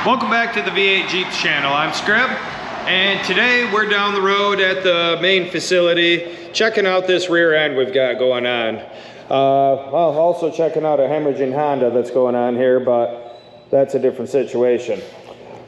Welcome back to the V8 Jeeps channel. I'm Scrib, and today we're down the road at the main facility checking out this rear end we've got going on. Well, also checking out a hemorrhaging Honda that's going on here, but that's a different situation.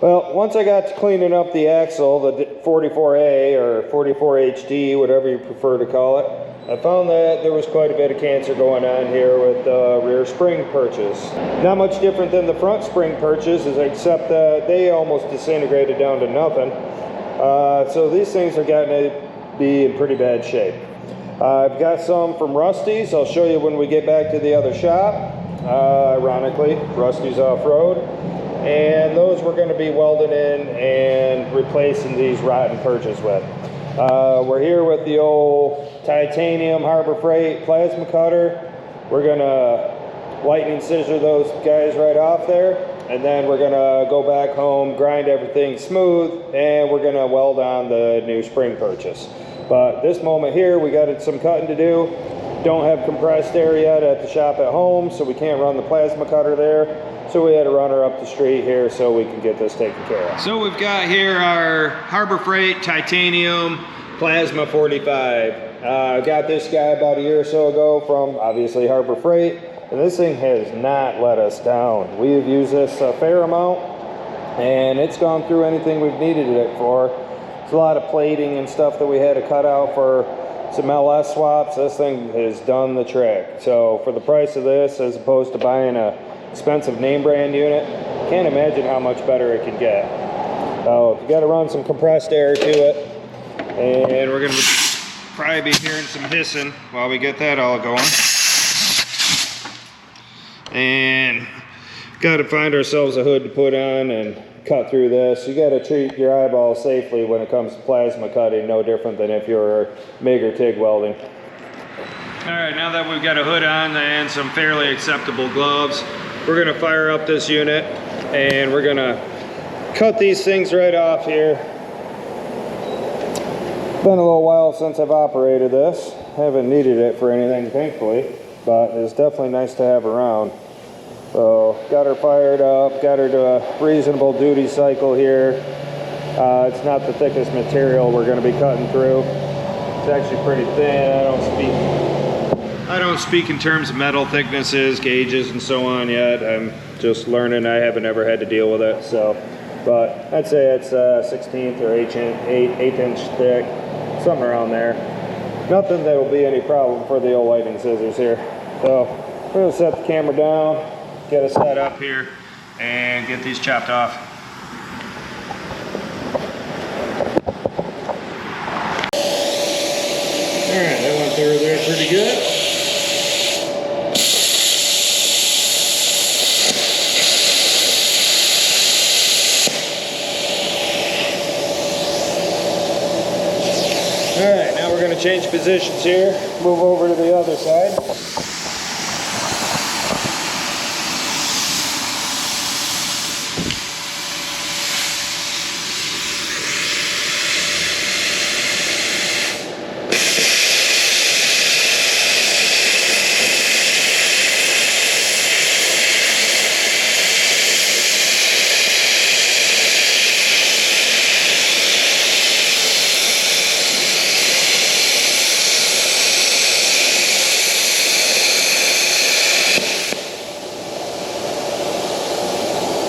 Well, once I got to cleaning up the axle, the 44A or 44HD, whatever you prefer to call it, I found that there was quite a bit of cancer going on here with the rear spring perches. Not much different than the front spring perches, except that they almost disintegrated down to nothing. So these things are getting to be in pretty bad shape. I've got some from Rusty's. I'll show you when we get back to the other shop. Ironically, Rusty's Off-Road. And those we're going to be welding in and replacing these rotten perches with. We're here with the old titanium Harbor Freight plasma cutter. We're going to lightning scissor those guys right off there, and then we're going to go back home, grind everything smooth, and we're going to weld on the new spring perches. But this moment here, we got some cutting to do. Don't have compressed air yet at the shop at home, so we can't run the plasma cutter there. So we had to run her up the street here so we can get this taken care of. So we've got here our Harbor Freight titanium plasma 45. I got this guy about a year or so ago from obviously Harbor Freight, and this thing has not let us down. We have used this a fair amount, and it's gone through anything we've needed it for. There's a lot of plating and stuff that we had to cut out for some LS swaps. This thing has done the trick. So for the price of this, as opposed to buying a expensive name brand unit, can't imagine how much better it can get. So you got to run some compressed air to it, and we're going to probably be hearing some hissing while we get that all going. And got to find ourselves a hood to put on and cut through this. You got to treat your eyeballs safely when it comes to plasma cutting, no different than if you're MIG or TIG welding. All right, now that we've got a hood on and some fairly acceptable gloves, we're going to fire up this unit and we're going to cut these things right off here. It's been a little while since I've operated this. Haven't needed it for anything, thankfully, but it's definitely nice to have around. So got her fired up, got her to a reasonable duty cycle here. It's not the thickest material we're going to be cutting through. It's actually pretty thin. I don't speak in terms of metal thicknesses, gauges, and so on yet. I'm just learning. I haven't ever had to deal with it. So, but I'd say it's 16th or 8 inch thick, something around there. Nothing that will be any problem for the old lightning scissors here. So we're gonna set the camera down, get it set up here, and get these chopped off. All right, that went through there pretty good. All right, now we're going to change positions here, move over to the other side.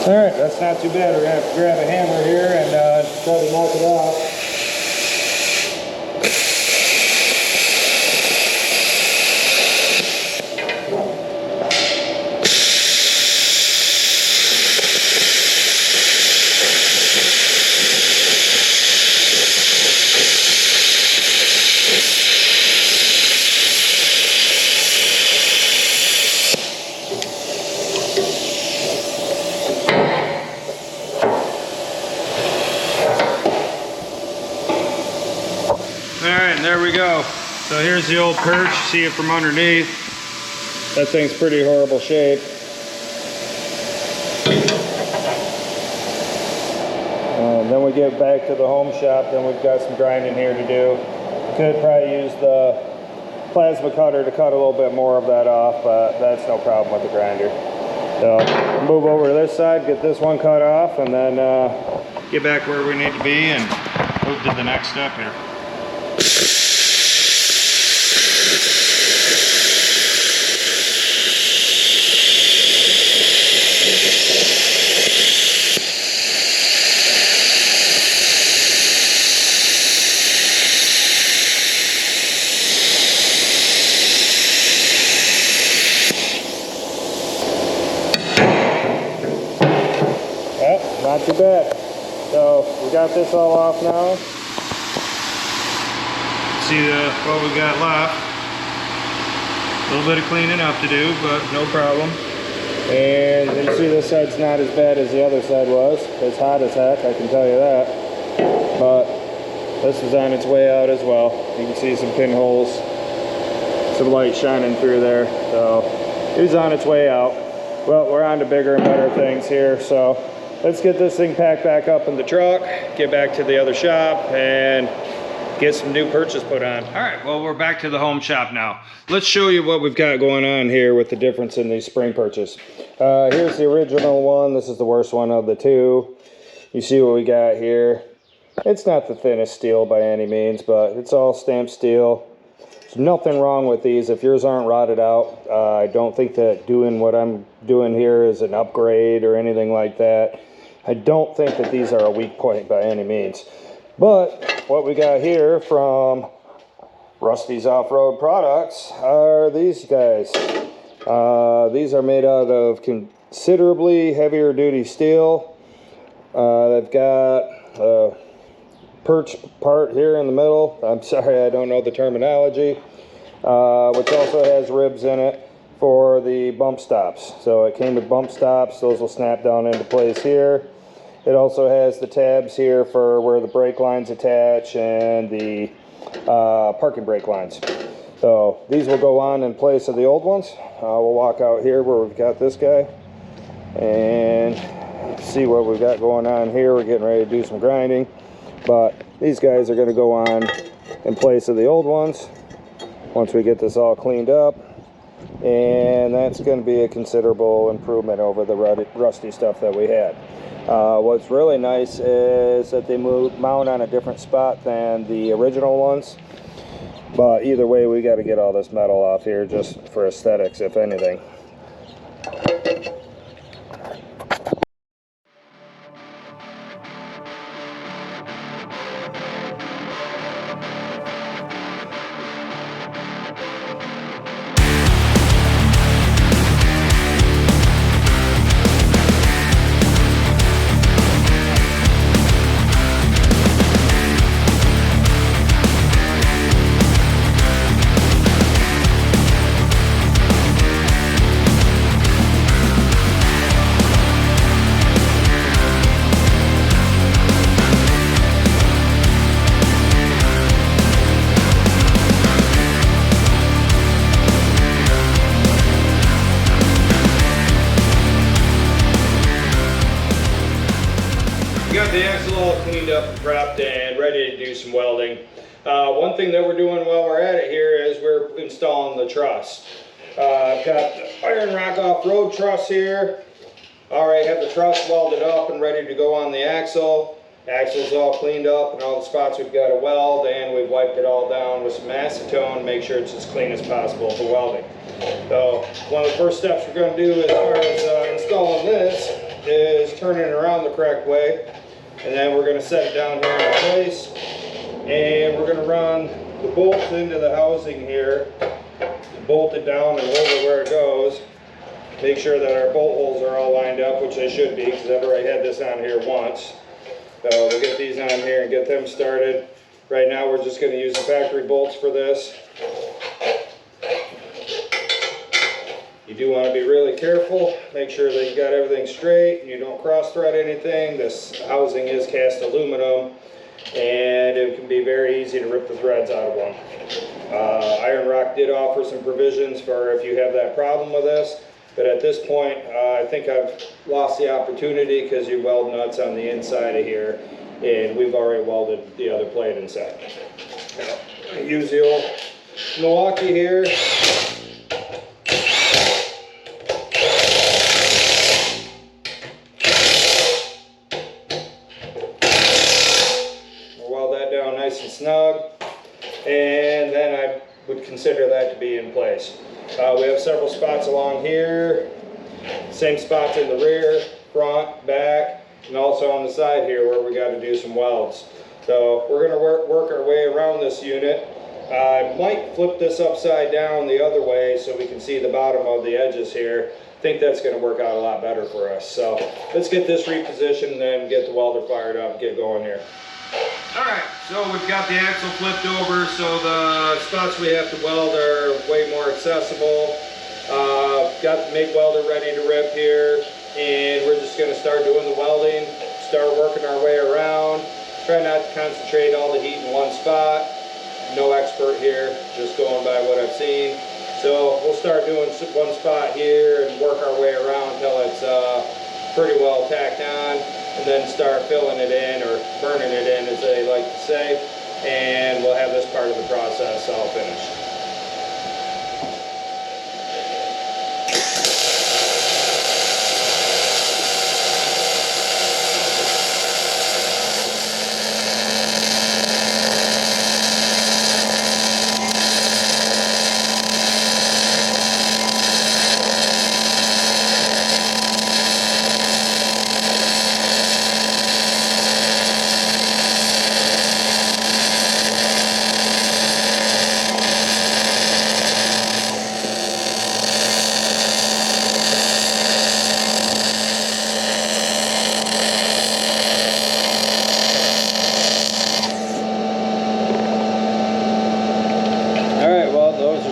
All right, that's not too bad. We're gonna have to grab a hammer here and try to knock it off. There we go. So here's the old perch. See it from underneath. That thing's pretty horrible shape. Then we get back to the home shop. Then we've got some grinding here to do. Could probably use the plasma cutter to cut a little bit more of that off, but that's no problem with the grinder. So move over to this side, get this one cut off, and then get back where we need to be and move to the next step here. Not too bad. So we got this all off now. See what we got left. A little bit of cleaning up to do, but no problem. And you see this side's not as bad as the other side was. It's hot as heck, I can tell you that. But this is on its way out as well. You can see some pinholes, some light shining through there. So it's on its way out. Well, we're on to bigger and better things here. So let's get this thing packed back up in the truck, get back to the other shop, and get some new perches put on. All right, well, we're back to the home shop now. Let's show you what we've got going on here with the difference in these spring perches. Here's the original one. This is the worst one of the two. You see what we got here. It's not the thinnest steel by any means, but it's all stamped steel. There's nothing wrong with these. If yours aren't rotted out, I don't think that doing what I'm doing here is an upgrade or anything like that. I don't think that these are a weak point by any means. But what we got here from Rusty's Off-Road Products are these guys. These are made out of considerably heavier duty steel. They've got a perch part here in the middle. I'm sorry, I don't know the terminology. Which also has ribs in it for the bump stops. So it came with bump stops. Those will snap down into place here. It also has the tabs here for where the brake lines attach and the parking brake lines. So these will go on in place of the old ones. We'll walk out here where we've got this guy and see what we've got going on here. We're getting ready to do some grinding, but these guys are going to go on in place of the old ones once we get this all cleaned up, and that's going to be a considerable improvement over the rusty stuff that we had. What's really nice is that they mount on a different spot than the original ones, but either way we got to get all this metal off here just for aesthetics, if anything. Got the axle all cleaned up and prepped and ready to do some welding. One thing that we're doing while we're at it here is we're installing the truss. I've got the iron rock off-road truss here. Already have the truss welded up and ready to go on the axle. Axle's all cleaned up and all the spots we've got to weld, and we've wiped it all down with some acetone to make sure it's as clean as possible for welding. So one of the first steps we're going to do as far as installing this is turning it around the correct way, and then we're going to set it down here in place, and we're going to run the bolts into the housing here, bolt it down and hold it where it goes. Make sure that our bolt holes are all lined up, which they should be, because I've already had this on here once. So we'll get these on here and get them started. Right now we're just going to use the factory bolts for this. You do want to be really careful, make sure that you got everything straight and you don't cross thread anything. This housing is cast aluminum and it can be very easy to rip the threads out of one. Iron Rock did offer some provisions for if you have that problem with this, but at this point I think I've lost the opportunity because you weld nuts on the inside of here and we've already welded the other plate inside. Use the old Milwaukee here. would consider that to be in place. We have several spots along here, same spots in the rear, front, back, and also on the side here where we got to do some welds. So we're going to work our way around this unit. I might flip this upside down the other way so we can see the bottom of the edges here. I think that's going to work out a lot better for us. So let's get this repositioned and then get the welder fired up and get going here. Alright, so we've got the axle flipped over, so the spots we have to weld are way more accessible. Got the MIG welder ready to rip here, and we're just going to start doing the welding, start working our way around. Try not to concentrate all the heat in one spot. No expert here, just going by what I've seen. So we'll start doing one spot here and work our way around until it's pretty well tacked on, and then start filling it in, or burning it in as they like to say, and we'll have this part of the process all finished.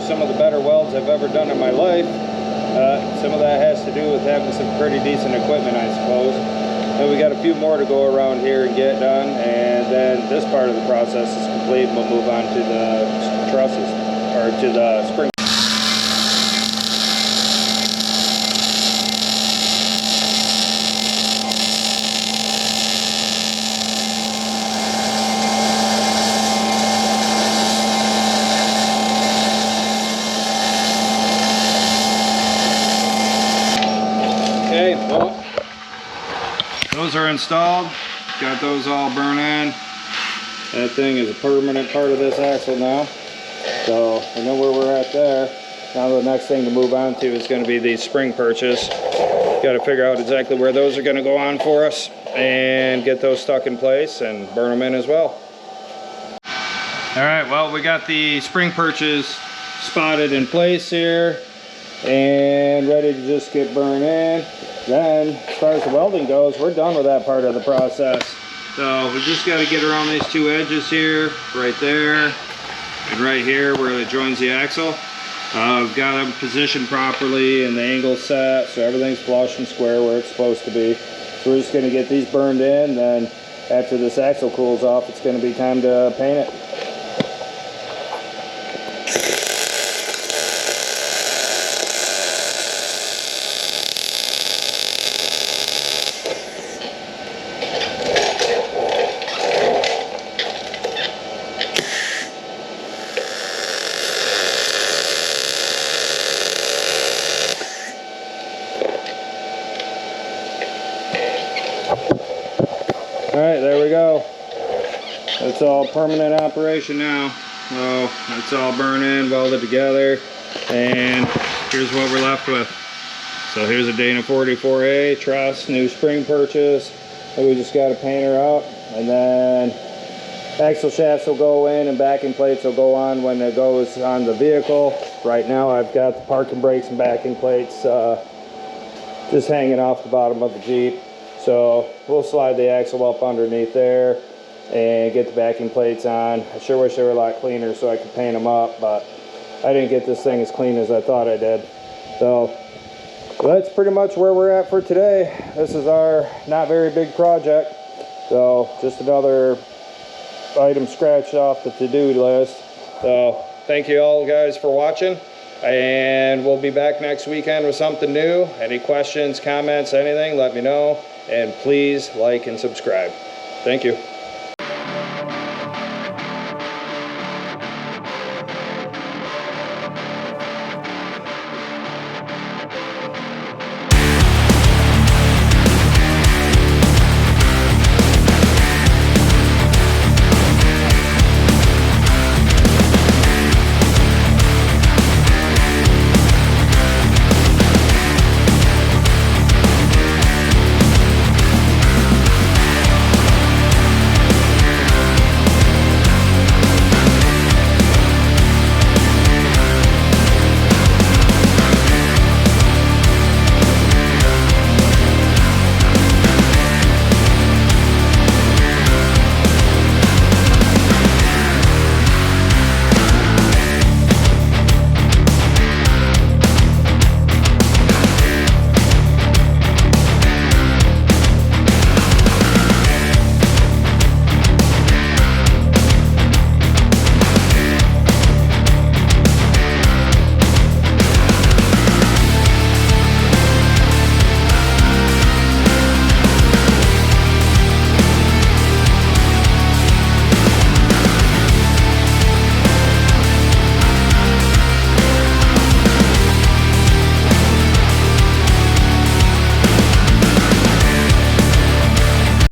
Some of the better welds I've ever done in my life. Some of that has to do with having some pretty decent equipment, I suppose. And we got a few more to go around here and get done, and then this part of the process is complete. We'll move on to the trusses, or to the spring. Okay, well, those are installed. Got those all burnt in. That thing is a permanent part of this axle now. So I know where we're at there. Now the next thing to move on to is going to be these spring perches. Got to figure out exactly where those are going to go on for us and get those stuck in place and burn them in as well. All right, well, we got the spring perches spotted in place here and ready to just get burned in. Then, as far as the welding goes, we're done with that part of the process. So we just got to get around these two edges here, right there, and right here where it joins the axle. We've got them positioned properly and the angle set, so everything's flush and square where it's supposed to be. So we're just going to get these burned in. Then after this axle cools off, it's going to be time to paint it. Alright, there we go. It's all permanent operation now. So it's all burnt in, welded together, and here's what we're left with. So here's a Dana 44A truss, new spring perches. We just got to paint her up, and then axle shafts will go in and backing plates will go on when it goes on the vehicle. Right now I've got the parking brakes and backing plates just hanging off the bottom of the Jeep. So we'll slide the axle up underneath there and get the backing plates on. I sure wish they were a lot cleaner so I could paint them up, but I didn't get this thing as clean as I thought I did. So that's pretty much where we're at for today. This is our not very big project. So just another item scratched off the to-do list. So thank you all guys for watching, and we'll be back next weekend with something new. Any questions, comments, anything, let me know. And please like and subscribe. Thank you.